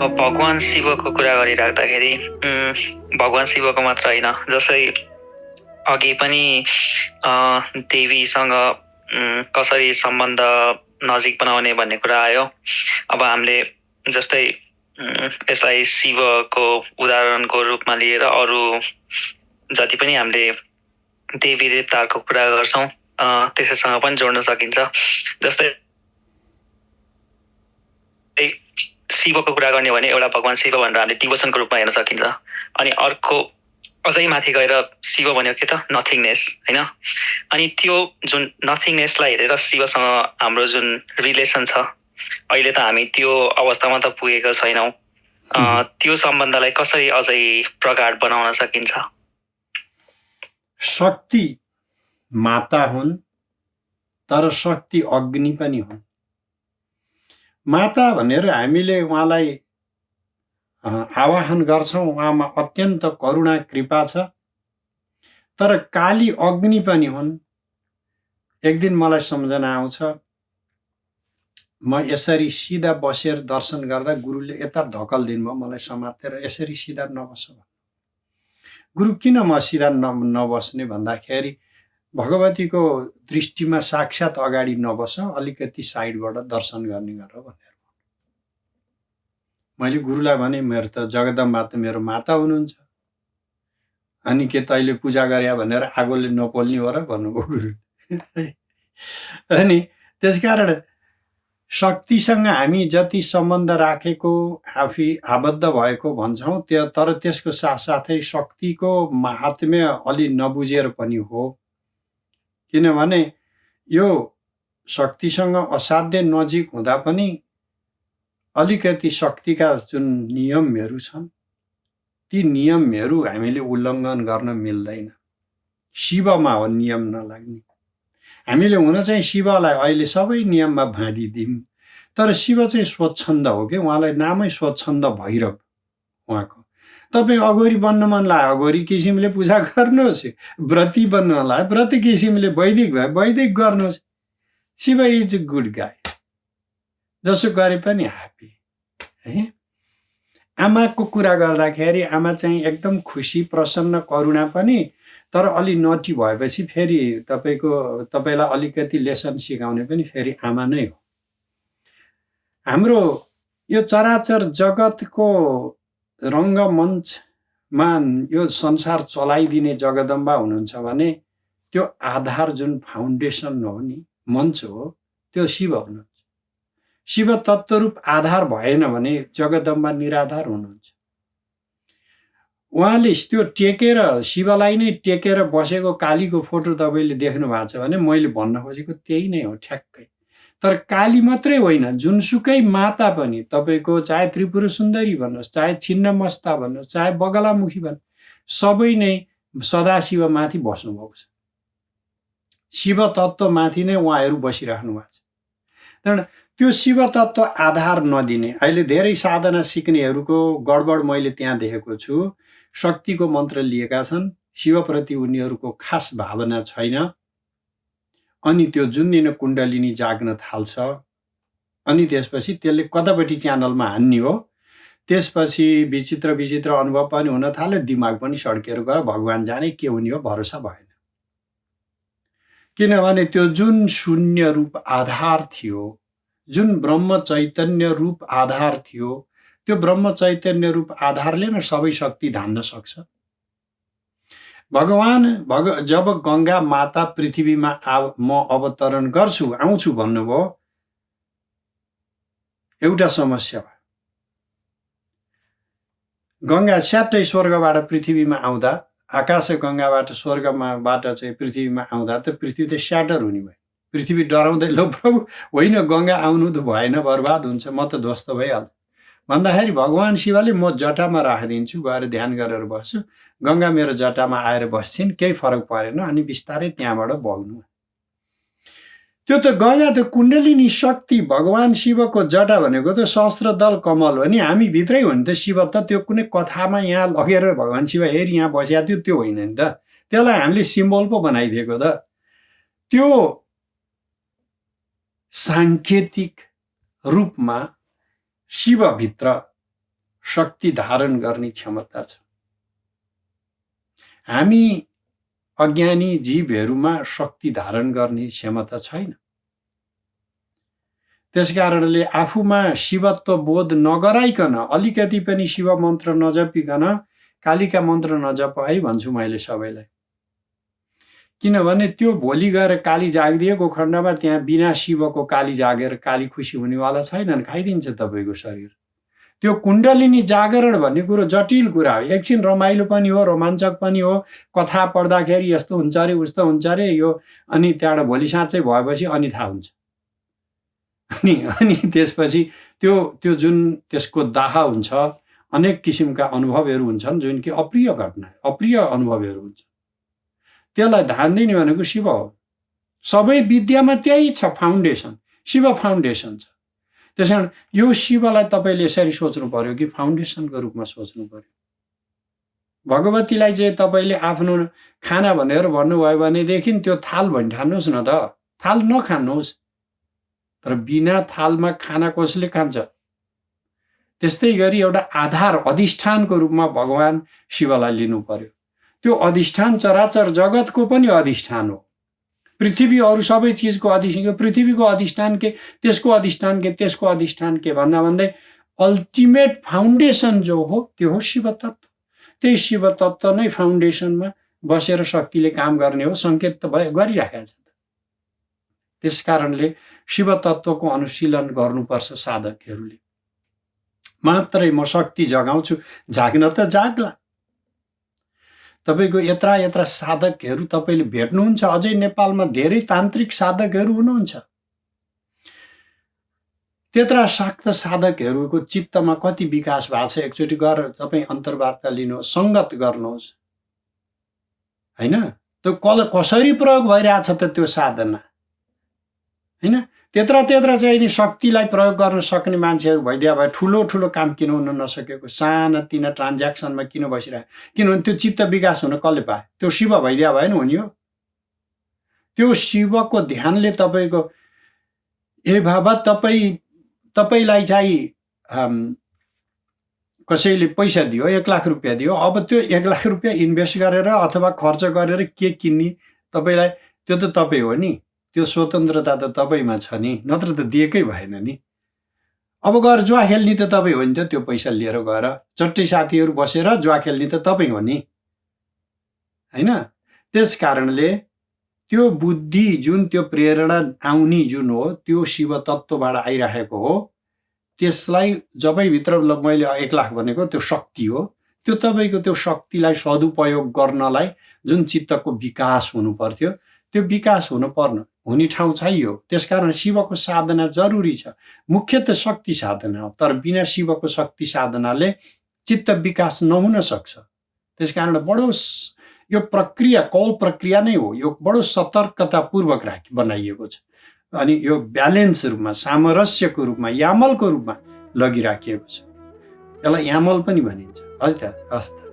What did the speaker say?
अब भगवान शिवको कुरा गरिराख्दाखेरि भगवान शिवको मात्र होइन, जसै अघि पनि देवीसँग कसरी सम्बन्ध नजिक बनाउने भन्ने कुरा आयो। अब हामीले जस्तै यसलाई शिवको उदाहरणको रूपमा लिएर अरू जति पनि हामीले देवी देवताहरूको कुरा गर्छौँ त्यसैसँग पनि जोड्न सकिन्छ। जस्तै शिवको कुरा गर्ने भने एउटा भगवान शिव भनेर हामीले डिभोसनको रूपमा हेर्न सकिन्छ। अनि अर्को अझै माथि गएर शिव भनेको के त नथिङनेस होइन। अनि त्यो जुन नथिङनेसलाई हेरेर शिवसँग हाम्रो जुन रिलेसन छ, अहिले त हामी त्यो अवस्थामा त पुगेको छैनौँ। त्यो सम्बन्धलाई कसरी अझै प्रगाढ बनाउन सकिन्छ? शक्ति माता हुन्, तर शक्ति अग्नि पनि हुन्। माता भनेर हामीले उहाँलाई आवाहन गर्छौँ, उहाँमा अत्यन्त करुणा कृपा छ। तर काली अग्नि पनि हुन्। एक दिन मलाई सम्झना आउँछ, म यसरी सिधा बसेर दर्शन गर्दा गुरुले यता धकल दिनुभयो मलाई समातेर, यसरी सिधा नबस। गुरु किन म सिधा नबस्ने भन्दाखेरि भगवतीको दृष्टिमा साक्षात अगाडि नबस, अलिकति साइडबाट दर्शन गर्ने गर भनेर। मैले गुरुलाई भने मेरो त जगदम्बा त मेरो माता हुनुहुन्छ, अनि के तैँले पूजा गरे भनेर आगोले नपोल्ने हो र भन्नुभयो गुरु। अनि त्यसकारण शक्तिसँग हामी जति सम्बन्ध राखेको, आफै आबद्ध भएको भन्छौँ, तर त्यसको साथसाथै शक्तिको महात्म्य अलि नबुझेर पनि हो। किनभने यो शक्तिसँग असाध्य नजिक हुँदा पनि अलिकति शक्तिका जुन नियमहरू छन्, ती नियमहरू हामीले उल्लङ्घन गर्न मिल्दैन। शिवमा हो नियम नलाग्ने। हामीले हुन चाहिँ शिवलाई अहिले सबै नियममा बाँधिदिउँ, तर शिव चाहिँ स्वच्छन्द हो कि, उहाँलाई नामै स्वच्छन्द भैरव उहाँको। तपाईँ अघोरी बन्न मन लाग्यो अघोरी किसिमले पूजा गर्नुहोस्, व्रती बन्न मन लाग्यो व्रती किसिमले, वैदिक भए वैदिक गर्नुहोस्। शिव इज गुड गाई, जसो गरे पनि ह्याप्पी है। आमाको कुरा गर्दाखेरि आमा चाहिँ एकदम खुसी, प्रसन्न, करुणा पनि, तर अलि नटी भएपछि फेरि तपाईँलाई अलिकति लेसन सिकाउने पनि फेरि आमा नै हो। हाम्रो यो चराचर जगतको रङ्गमञ्चमा यो संसार चलाइदिने जगदम्बा हुनुहुन्छ भने त्यो आधार जुन फाउन्डेसन हो नि, मञ्च हो, त्यो शिव हुनुहुन्छ। शिव तत्त्वरूप आधार भएन भने जगदम्बा निराधार हुनुहुन्छ। उहाँले त्यो टेकेर, शिवलाई नै टेकेर बसेको कालीको फोटो तपाईँले देख्नु भएको छ भने मैले भन्न खोजेको त्यही नै हो ठ्याक्कै। तर काली मात्रै होइन, जुनसुकै माता पनि, तपाईँको चाहे त्रिपुर सुन्दरी भन्नुहोस्, चाहे छिन्नमस्ता भन्नुहोस्, चाहे बगलामुखी भन्नुहोस्, सबै नै सदाशिव माथि बस्नुभएको छ। शिव तत्त्व माथि नै उहाँहरू बसिराख्नु भएको छ। तर त्यो शिव तत्त्व आधार नदिने, अहिले धेरै साधना सिक्नेहरूको गडबड मैले त्यहाँ देखेको छु। शक्तिको मन्त्र लिएका छन्, शिवप्रति उनीहरूको खास भावना छैन। अनि त्यो जुन दिन कुण्डलिनी जाग्न थाल्छ, अनि त्यसपछि त्यसले कतापट्टि च्यानलमा हान्ने हो, त्यसपछि विचित्र विचित्र अनुभव पनि हुन थाल्यो, दिमाग पनि सड्केर गयो, भगवान जाने के हुने हो भरोसा भएन। किनभने त्यो जुन शून्य रूप आधार थियो, जुन ब्रह्म चैतन्य रूप आधार थियो, त्यो ब्रह्म चैतन्य रूप आधारले नै सबै शक्ति धान्न सक्छ। भगवान जब गङ्गा माता पृथ्वीमा म अवतरण गर्छु, आउँछु भन्नुभयो, एउटा समस्या भयो। गङ्गा स्याट्टै स्वर्गबाट पृथ्वीमा आउँदा, आकाश गङ्गाबाट स्वर्गबाट चाहिँ पृथ्वीमा आउँदा त पृथ्वी त स्याटर हुने भयो। पृथ्वी डराउँदै, लो प्रभु होइन गङ्गा आउनु त भएन, बर्बाद हुन्छ, म त ध्वस्त भइहाल्छु भन्दाखेरि भगवान शिवले म जटामा राखिदिन्छु, गएर ध्यान गरेर बस्छु, गङ्गा मेरो जटामा आएर बस्छिन्, केही फरक परेन, अनि बिस्तारै त्यहाँबाट बग्नु। त्यो त गङ्गा त कुण्डलिनी शक्ति, भगवान शिवको जटा भनेको त सहस्त्रदल कमल हो नि, हामी भित्रै हो नि त। शिव त त्यो कुनै कथामा यहाँ लगेर भगवान शिव हेरी यहाँ बसेका थियो त्यो होइन नि त। त्यसलाई हामीले सिम्बल पो बनाइदिएको त। त्यो साङ्केतिक रूपमा शिवभित्र शक्ति धारण गर्ने क्षमता छ। हामी अज्ञानी जीवहरूमा शक्ति धारण गर्ने क्षमता छैन। त्यसकारणले आफूमा शिवत्व बोध नगराइकन अलिकति पनि शिव मन्त्र नजपिकन कालिका मन्त्र नजप है भन्छु मैले सबैलाई। किनभने त्यो भोलि गएर काली जागिदिएको खण्डमा त्यहाँ बिना शिवको काली जागेर काली खुसी हुनेवाला छैनन्, खाइदिन्छ तपाईँको शरीर। त्यो कुण्डलिनी जागरण भन्ने कुरो जटिल कुरा हो। एकछिन रमाइलो पनि हो, रोमाञ्चक पनि हो। कथा पढ्दाखेरि यस्तो हुन्छ अरे उस्तो हुन्छ अरे यो, अनि त्यहाँबाट भोलि साँच्चै भएपछि अनि थाहा हुन्छ। अनि त्यसपछि त्यो जुन त्यसको दाह हुन्छ, अनेक किसिमका अनुभवहरू हुन्छन् जुन कि अप्रिय घटना, अप्रिय अनुभवहरू हुन्छ। त्यसलाई ध्यान दिने भनेको शिव हो। सबै विद्यामा त्यही छ, फाउन्डेसन, शिव फाउन्डेसन छ। त्यसकारण यो शिवलाई तपाईँले यसरी सोच्नु पर्यो कि फाउन्डेसनको रूपमा सोच्नु पर्यो। भगवतीलाई चाहिँ तपाईँले आफ्नो खाना भनेर भन्नुभयो भनेदेखि त्यो थाल भनिठान्नुहोस् न त, थाल नखानुहोस्। तर बिना थालमा खाना कसले खान्छ? त्यस्तै गरी एउटा आधार अधिष्ठानको रूपमा भगवान शिवलाई लिनु पर्यो। त्यो अधिष्ठान चराचर जगतको पनि अधिष्ठान हो। पृथ्वी अरू सबै चिजको अधिष्ठान, पृथ्वीको अधिष्ठान के, त्यसको अधिष्ठान के, त्यसको अधिष्ठान के भन्दा भन्दै अल्टिमेट फाउन्डेसन जो हो त्यो हो शिव तत्त्व। त्यही शिव तत्त्व नै फाउन्डेसनमा बसेर शक्तिले काम गर्ने हो, सङ्केत त गरिराखेको छ। त्यस कारणले शिव तत्त्वको अनुशीलन गर्नुपर्छ साधकहरूले। मात्रै म शक्ति जगाउँछु, जाग्न त जाग्ला। तपाईँको यत्रा साधकहरू तपाईँले भेट्नुहुन्छ। अझै नेपालमा धेरै तान्त्रिक साधकहरू हुनुहुन्छ। त्यत्रा शाक्त साधकहरूको चित्तमा कति विकास भएको छ एकचोटि गएर तपाईँ अन्तर्वार्ता लिनुहोस्, सङ्गत गर्नुहोस्, होइन? त्यो कसरी प्रयोग भइरहेछ त त्यो साधना, होइन? त्यत्रा चाहिँ नि शक्तिलाई प्रयोग गर्न सक्ने मान्छेहरू भइदिया भए ठुलो काम किन हुन नसकेको, साना तिना ट्रान्ज्याक्सनमा किन बसिरहेको? किनभने त्यो चित्त विकास हुन कसले पाए? त्यो शिव भइदिया भएन हुने हो। त्यो शिवको ध्यानले तपाईँको ए बाबा तपाईँलाई चाहिँ कसैले पैसा दियो, 1 लाख रुपियाँ दियो, अब त्यो 1 लाख रुपियाँ इन्भेस्ट गरेर अथवा खर्च गरेर के किन्ने तपाईँलाई, त्यो त तपाईँ हो नि। त्यो स्वतन्त्रता त तपाईँमा छ नि, नत्र त दिएकै भएन नि। अब गएर जुवा खेल्ने त तपाईँ हो नि त, त्यो पैसा लिएर गएर चट्टै साथीहरू बसेर जुवा खेल्ने त तपाईँ हो नि, होइन? त्यस कारणले त्यो बुद्धि जुन, त्यो प्रेरणा आउने जुन हो त्यो शिव तत्त्वबाट आइरहेको हो। त्यसलाई जबैभित्र मैले 1 लाख भनेको त्यो शक्ति हो। त्यो तपाईँको त्यो शक्तिलाई सदुपयोग गर्नलाई जुन चित्तको विकास हुनु पर्थ्यो त्यो विकास हुने ठाउँ चाहियो। त्यसकारण शिवको साधना जरुरी छ। मुख्य त शक्ति साधना हो, तर बिना शिवको शक्ति साधनाले चित्त विकास नहुन सक्छ। त्यसकारण बडो यो प्रक्रिया कौल प्रक्रिया नै हो। यो बडो सतर्कतापूर्वक बनाइएको छ। अनि यो ब्यालेन्स रूपमा, सामरस्यको रूपमा, यामलको रूपमा लगिराखिएको छ। यसलाई यामल पनि भनिन्छ। हस् त, हस् त।